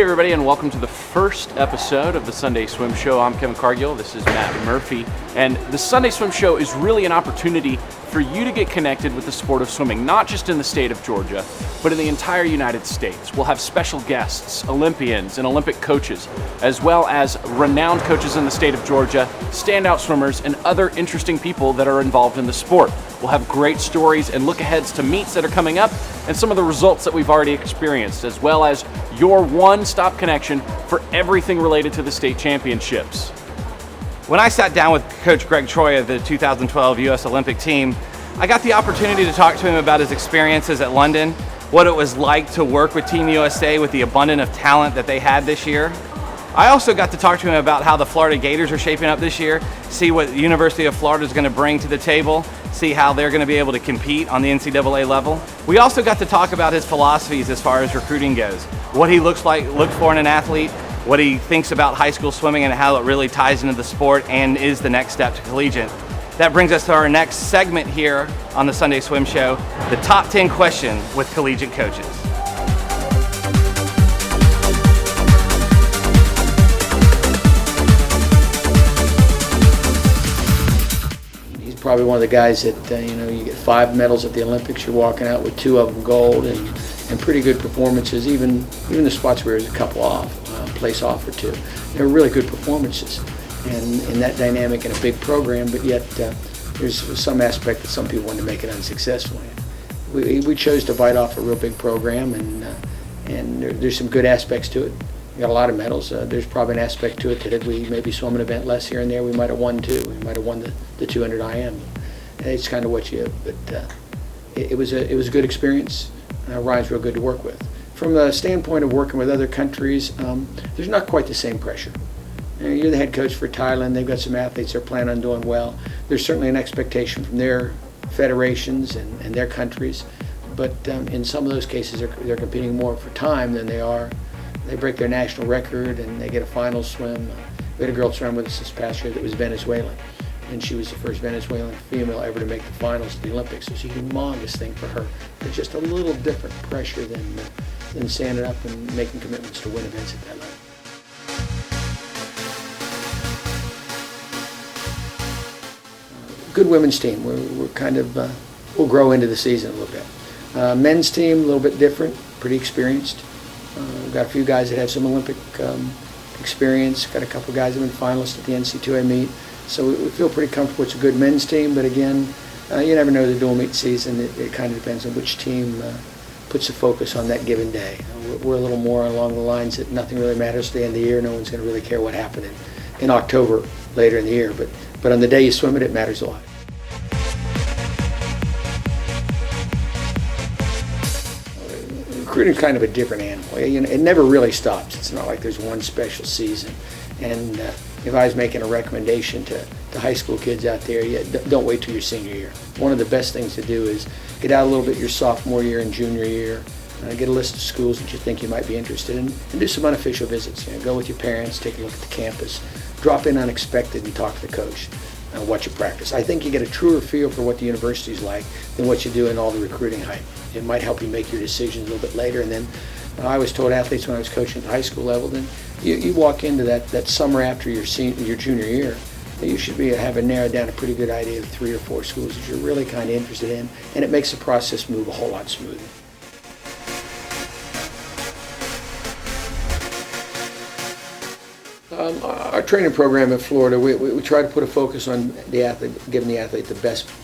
Hey everybody, and welcome to the first episode of the Sunday Swim Show. I'm Kevin Cargill, this is Matt Murphy, and the Sunday Swim Show is really an opportunity for you to get connected with the sport of swimming, not just in the state of Georgia, but in the entire United States. We'll have special guests, Olympians and Olympic coaches, as well as renowned coaches in the state of Georgia, standout swimmers, and other interesting people that are involved in the sport. We'll have great stories and look-aheads to meets that are coming up and some of the results that we've already experienced, as well as your one-stop connection for everything related to the state championships. When I sat down with Coach Greg Troy of the 2012 U.S. Olympic team, I got the opportunity to talk to him about his experiences at London, what it was like to work with Team USA with the abundance of talent that they had this year. I also got to talk to him about how the Florida Gators are shaping up this year, see what the University of Florida is going to bring to the table, see how they're going to be able to compete on the NCAA level. We also got to talk about his philosophies as far as recruiting goes, what he looks for in an athlete, what he thinks about high school swimming and how it really ties into the sport and is the next step to collegiate. That brings us to our next segment here on the Sunday Swim Show, the top 10 question with collegiate coaches. He's probably one of the guys that, you get 5 medals at the Olympics, you're walking out with 2 of them gold and pretty good performances, even the spots where there's a couple off, place off or 2. They were really good performances. And in that dynamic in a big program, but yet there's some aspect that some people want to make it unsuccessful in. We chose to bite off a real big program, and there's some good aspects to it. We got a lot of medals. There's probably an aspect to it that if we maybe swum an event less here and there, we might have won 2. We might have won the 200 IM. It's kind of what you. But it was a good experience. Ryan's real good to work with. From the standpoint of working with other countries, there's not quite the same pressure. You're the head coach for Thailand. They've got some athletes they're planning on doing well. There's certainly an expectation from their federations and their countries, but in some of those cases they're competing more for time than they are. They break their national record and they get a final swim. We had a girl swim with us this past year that was Venezuelan, and she was the first Venezuelan female ever to make the finals of the Olympics. It was a humongous thing for her. It's just a little different pressure than standing up and making commitments to win events at that level. Good women's team. We're kind of, we'll grow into the season a little bit. Men's team, a little bit different, pretty experienced. We've got a few guys that have some Olympic experience, got a couple guys that have been finalists at the NC2A meet. So we feel pretty comfortable. It's a good men's team, but again, you never know the dual meet season. It kind of depends on which team puts the focus on that given day. We're a little more along the lines that nothing really matters at the end of the year. No one's going to really care what happened in October later in the year. But on the day you swim it matters a lot. Recruiting is kind of a different animal. It never really stops. It's not like there's one special season. And if I was making a recommendation to high school kids out there, don't wait till your senior year. One of the best things to do is get out a little bit your sophomore year and junior year. Get a list of schools that you think you might be interested in, and do some unofficial visits. Go with your parents, take a look at the campus, drop in unexpected and talk to the coach. Watch you practice. I think you get a truer feel for what the university's like than what you do in all the recruiting hype. It might help you make your decisions a little bit later. And then I always told athletes when I was coaching at the high school level, then you walk into that summer after your junior year, you should have narrowed down a pretty good idea of 3 or 4 schools that you're really kind of interested in, and it makes the process move a whole lot smoother. Our training program in Florida, we try to put a focus on the athlete, giving the athlete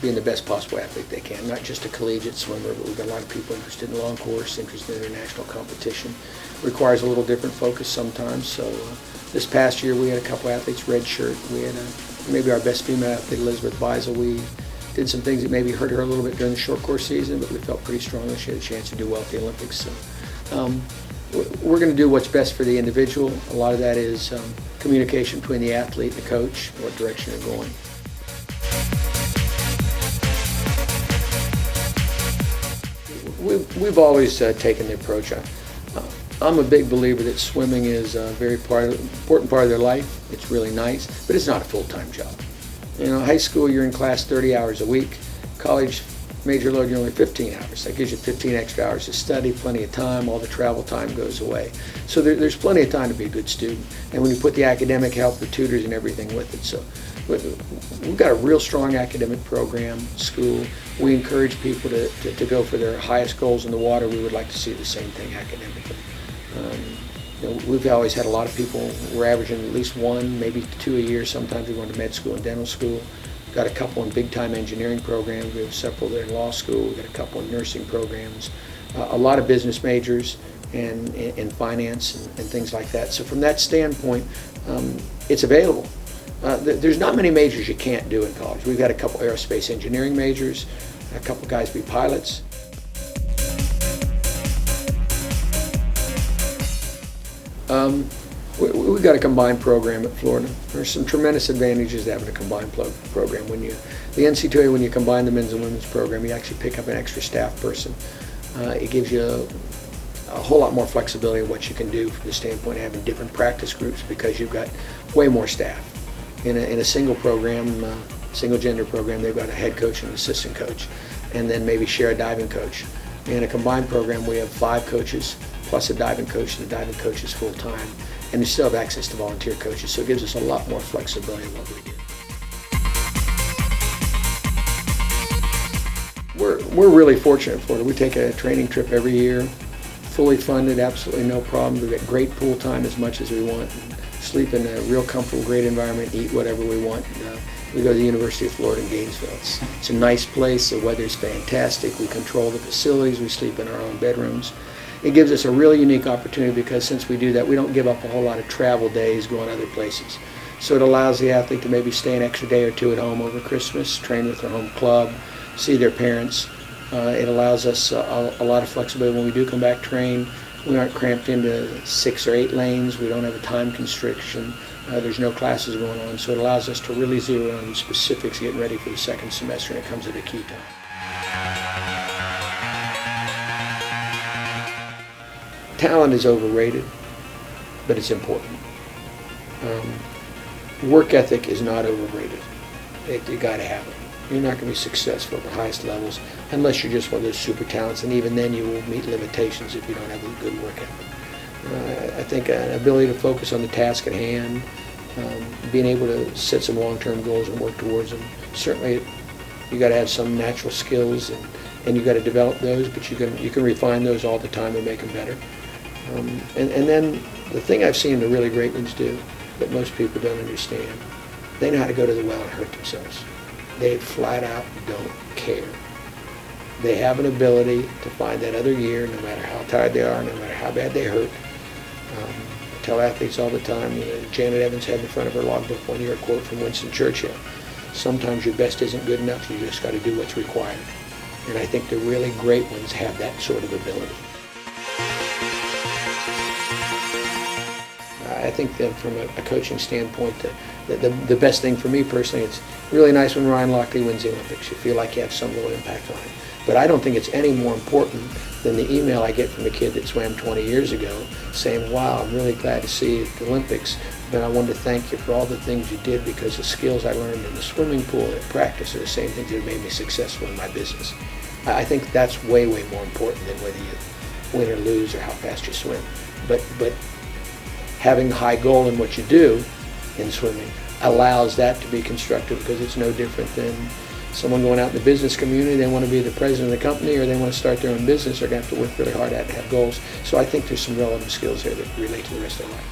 being the best possible athlete they can, not just a collegiate swimmer, but we've got a lot of people interested in long course, interested in international competition. Requires a little different focus sometimes. So this past year we had a couple athletes redshirt. We had maybe our best female athlete, Elizabeth Beisel. We did some things that maybe hurt her a little bit during the short course season, but we felt pretty strong that she had a chance to do well at the Olympics. So we're going to do what's best for the individual. A lot of that is communication between the athlete and the coach, what direction they're going. We've always taken the approach. I'm a big believer that swimming is a very important part of their life. It's really nice, but it's not a full-time job. High school, you're in class 30 hours a week. College, major load, you're only 15 hours. That gives you 15 extra hours to study, plenty of time, all the travel time goes away. So there's plenty of time to be a good student. And when you put the academic help, the tutors and everything with it. So we've got a real strong academic program, school. We encourage people to go for their highest goals in the water. We would like to see the same thing academically. We've always had a lot of people. We're averaging at least one, maybe two a year. Sometimes we go into med school and dental school. Got a couple in big-time engineering programs. We have several that are in law school. We've got a couple in nursing programs. A lot of business majors and in finance and things like that. So from that standpoint, it's available. There's not many majors you can't do in college. We've got a couple aerospace engineering majors, a couple guys be pilots. We've got a combined program at Florida. There's some tremendous advantages to having a combined program. The NCAA, when you combine the men's and women's program, you actually pick up an extra staff person. It gives you a whole lot more flexibility in what you can do from the standpoint of having different practice groups because you've got way more staff. In a single program, single gender program, they've got a head coach and an assistant coach, and then maybe share a diving coach. In a combined program, we have 5 coaches plus a diving coach, and the diving coach is full-time. And we still have access to volunteer coaches, so it gives us a lot more flexibility in what we do. We're really fortunate in Florida. We take a training trip every year, fully funded, absolutely no problem. We get great pool time as much as we want, sleep in a real comfortable, great environment, eat whatever we want. We go to the University of Florida in Gainesville. It's a nice place. The weather's fantastic. We control the facilities. We sleep in our own bedrooms. It gives us a really unique opportunity because since we do that, we don't give up a whole lot of travel days going other places. So it allows the athlete to maybe stay an extra day or two at home over Christmas, train with their home club, see their parents. It allows us a lot of flexibility. When we do come back train, we aren't cramped into 6 or 8 lanes. We don't have a time constriction. There's no classes going on. So it allows us to really zero in on the specifics getting ready for the second semester, and it comes at a key time. Talent is overrated, but it's important. Work ethic is not overrated. You got to have it. You're not going to be successful at the highest levels unless you're just one of those super talents, and even then you will meet limitations if you don't have a good work ethic. I think an ability to focus on the task at hand, being able to set some long-term goals and work towards them. Certainly, you got to have some natural skills, and you got to develop those, but you can refine those all the time and make them better. And then the thing I've seen the really great ones do that most people don't understand, they know how to go to the well and hurt themselves. They flat out don't care. They have an ability to find that other gear no matter how tired they are, no matter how bad they hurt. I tell athletes all the time, Janet Evans had in front of her logbook one year a quote from Winston Churchill. Sometimes your best isn't good enough, you just got to do what's required. And I think the really great ones have that sort of ability. I think that from a coaching standpoint, the best thing for me personally, it's really nice when Ryan Lochte wins the Olympics. You feel like you have some little impact on it. But I don't think it's any more important than the email I get from a kid that swam 20 years ago saying, wow, I'm really glad to see you at the Olympics, but I wanted to thank you for all the things you did because the skills I learned in the swimming pool and at practice are the same things that made me successful in my business. I think that's way, way more important than whether you win or lose or how fast you swim. But having a high goal in what you do in swimming allows that to be constructive because it's no different than someone going out in the business community. They want to be the president of the company or they want to start their own business. They're going to have to work really hard at it and have goals. So I think there's some relevant skills there that relate to the rest of their life.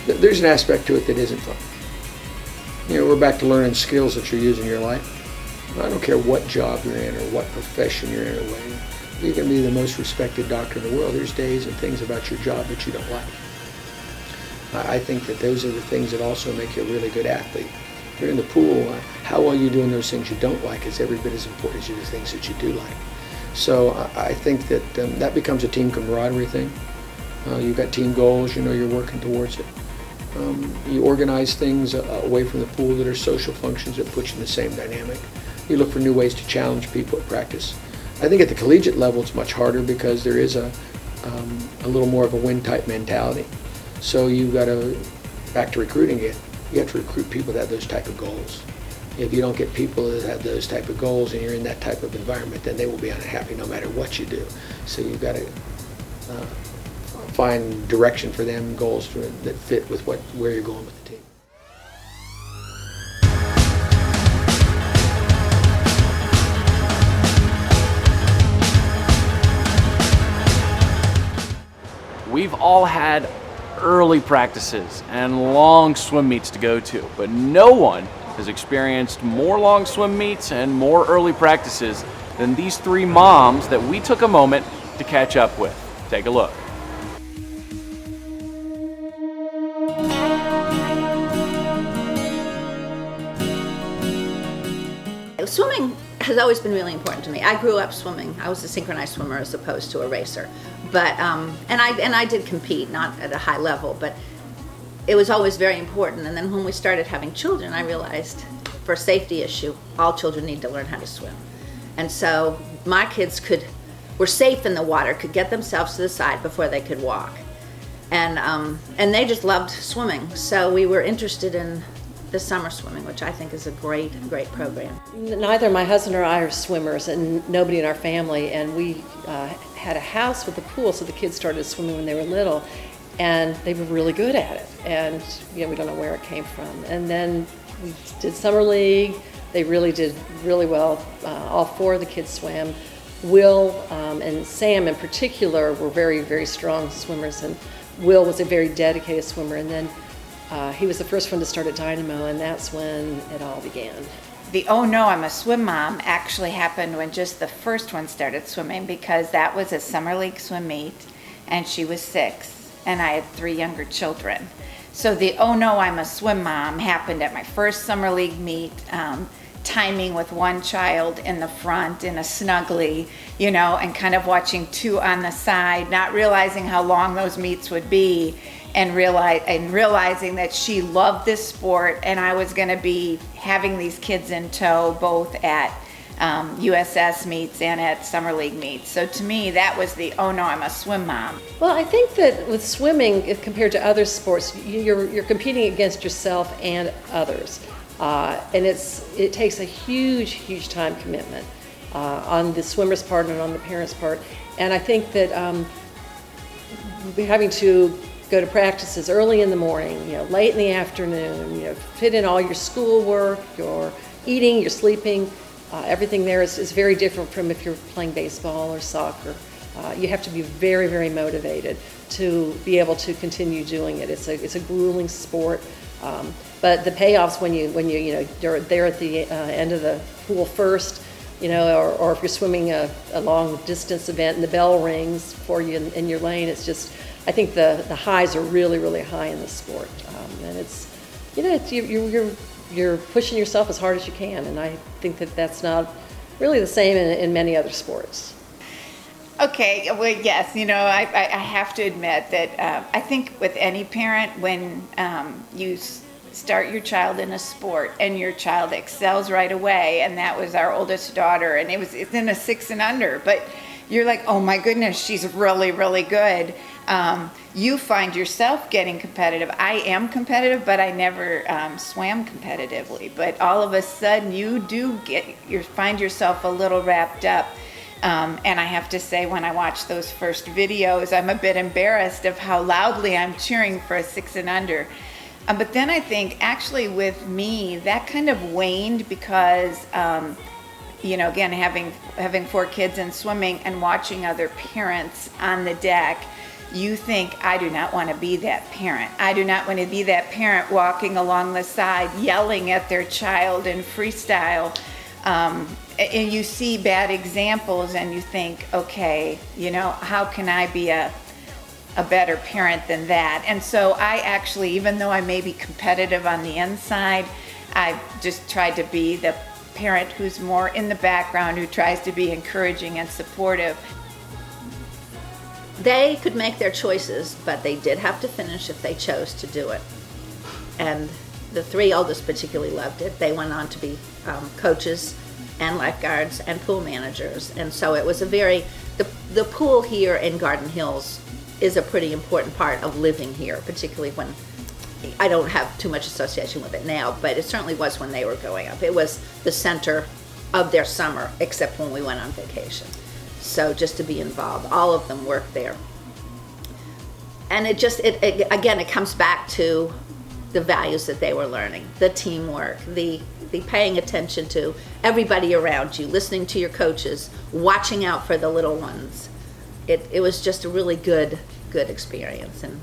There's an aspect to it that isn't fun. We're back to learning skills that you're using in your life. I don't care what job you're in or what profession you're in or whether you can be the most respected doctor in the world. There's days and things about your job that you don't like. I think that those are the things that also make you a really good athlete. You're in the pool, how well you do in those things you don't like is every bit as important as you do the things that you do like. So I think that that becomes a team camaraderie thing. You've got team goals, you're working towards it. You organize things away from the pool that are social functions that put you in the same dynamic. You look for new ways to challenge people at practice. I think at the collegiate level it's much harder because there is a little more of a win-type mentality. So you've got to back to recruiting again, you have to recruit people that have those type of goals. If you don't get people that have those type of goals and you're in that type of environment, then they will be unhappy no matter what you do. So you've got to find direction for them, goals that fit with where you're going with the team. We've all had early practices and long swim meets to go to, but no one has experienced more long swim meets and more early practices than these three moms that we took a moment to catch up with. Take a look. Swimming has always been really important to me. I grew up swimming. I was a synchronized swimmer as opposed to a racer. But and I did compete, not at a high level, but it was always very important. And then when we started having children, I realized for a safety issue, all children need to learn how to swim. And so my kids were safe in the water, could get themselves to the side before they could walk. And they just loved swimming. So we were interested in the summer swimming, which I think is a great program. Neither my husband or I are swimmers, and nobody in our family, and we had a house with a pool, so the kids started swimming when they were little, and they were really good at it, and we don't know where it came from. And then we did summer league. They really did really well. All four of the kids swam. Will and Sam in particular were very strong swimmers, and Will was a very dedicated swimmer, and then he was the first one to start at Dynamo, and that's when it all began. The "Oh no, I'm a swim mom" actually happened when just the first one started swimming, because that was a summer league swim meet and she was 6 and I had 3 younger children. So the "Oh no, I'm a swim mom" happened at my first summer league meet, timing with one child in the front in a snuggly, and kind of watching 2 on the side, not realizing how long those meets would be. And realizing that she loved this sport, and I was going to be having these kids in tow both at USS meets and at summer league meets. So to me, that was the "Oh no, I'm a swim mom." Well, I think that with swimming, if compared to other sports, you're competing against yourself and others, and it takes a huge time commitment on the swimmer's part and on the parent's part. And I think that having to go to practices early in the morning, late in the afternoon, fit in all your schoolwork, your eating, your sleeping, everything there is very different from if you're playing baseball or soccer. You have to be very motivated to be able to continue doing it. It's a grueling sport, but the payoffs when you're there at the end of the pool first, or if you're swimming a long distance event and the bell rings for you in your lane, it's just, I think the highs are really high in the sport, and it's you're pushing yourself as hard as you can, and I think that that's not really the same in many other sports. Okay, well, yes, I have to admit that I think with any parent, when you start your child in a sport and your child excels right away, and that was our oldest daughter, and it's in a 6 and under, but you're like, oh my goodness, she's really good. You find yourself getting competitive. I am competitive, but I never swam competitively. But all of a sudden, you find yourself a little wrapped up. And I have to say, when I watch those first videos, I'm a bit embarrassed of how loudly I'm cheering for a 6 and under. But then I think, actually, with me, that kind of waned because, again, having 4 kids and swimming and watching other parents on the deck, you think, I do not want to be that parent. I do not want to be that parent walking along the side, yelling at their child in freestyle. And you see bad examples and you think, okay, how can I be a better parent than that? And so I actually, even though I may be competitive on the inside, I've just tried to be the parent who's more in the background, who tries to be encouraging and supportive. They could make their choices, but they did have to finish if they chose to do it. And the 3 oldest particularly loved it. They went on to be coaches and lifeguards and pool managers. And so it was the pool here in Garden Hills is a pretty important part of living here, particularly when I don't have too much association with it now, but it certainly was when they were growing up. It was the center of their summer, except when we went on vacation. So just to be involved, all of them worked there. And it again, it comes back to the values that they were learning, the teamwork, the paying attention to everybody around you, listening to your coaches, watching out for the little ones. It was just a really good experience, and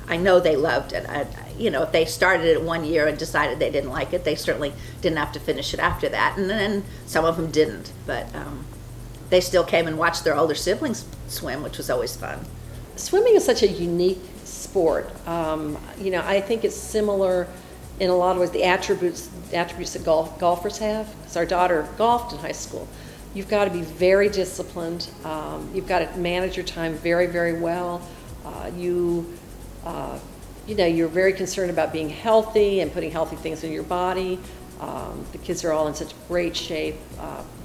I know they loved it. If they started it 1 year and decided they didn't like it, they certainly didn't have to finish it after that, and then some of them didn't, but they still came and watched their older siblings swim, which was always fun. Swimming is such a unique sport. I think it's similar in a lot of ways, the attributes that golfers have. Because our daughter golfed in high school. You've got to be very disciplined. You've got to manage your time very, very well. You're very concerned about being healthy and putting healthy things in your body. The kids are all in such great shape.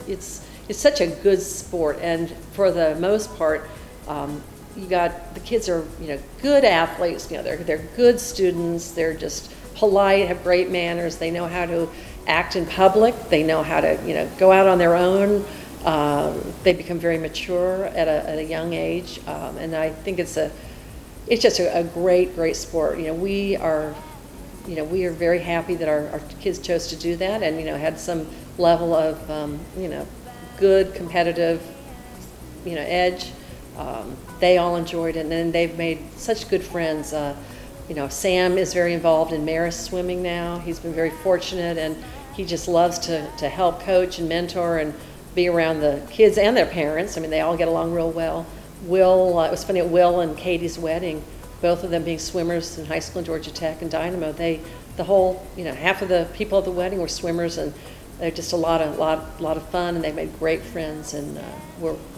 It's such a good sport, and for the most part, the kids are good athletes. They're good students. They're just polite, have great manners. They know how to act in public. They know how to go out on their own. They become very mature at a young age, and I think it's just a great sport. We are very happy that our kids chose to do that, and had some level of good competitive edge. They all enjoyed it, and then they've made such good friends. Sam is very involved in Maris swimming now. He's been very fortunate, and he just loves to help coach and mentor and be around the kids and their parents. I mean, they all get along real well. Will, it was funny at Will and Katie's wedding, both of them being swimmers in high school in Georgia Tech and Dynamo. Half of the people at the wedding were swimmers, and they're just a lot of fun, and they made great friends, and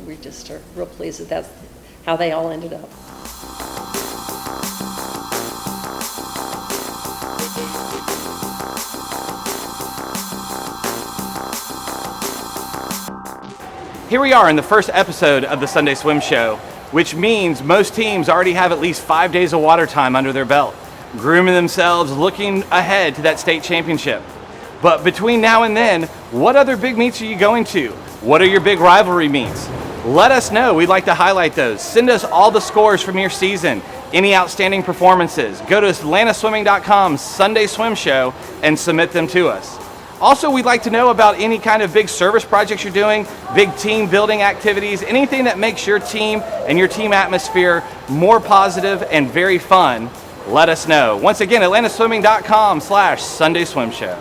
we just are real pleased that that's how they all ended up. Here we are in the first episode of the Sunday Swim Show, which means most teams already have at least 5 days of water time under their belt, grooming themselves, looking ahead to that state championship. But between now and then, what other big meets are you going to? What are your big rivalry meets? Let us know. We'd like to highlight those. Send us all the scores from your season, any outstanding performances. Go to atlantaswimming.com Sunday Swim Show and submit them to us. Also, we'd like to know about any kind of big service projects you're doing, big team building activities, anything that makes your team and your team atmosphere more positive and very fun. Let us know. Once again, atlantaswimming.com Sunday Swim Show.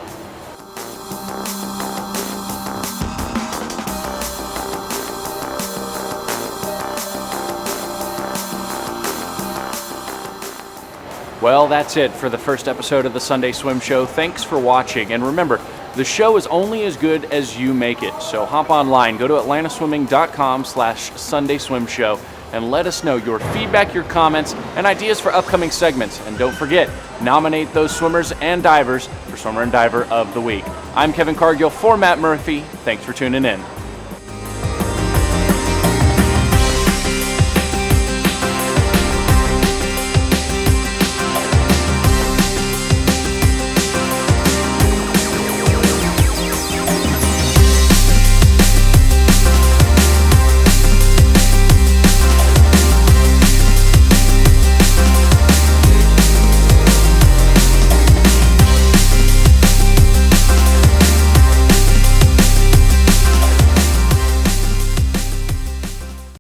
Well, that's it for the first episode of the Sunday Swim Show. Thanks for watching, and remember, the show is only as good as you make it. So hop online, go to atlantaswimming.com Sunday Swim Show, and let us know your feedback, your comments, and ideas for upcoming segments. And don't forget, nominate those swimmers and divers for Swimmer and Diver of the Week. I'm Kevin Cargill for Matt Murphy. Thanks for tuning in.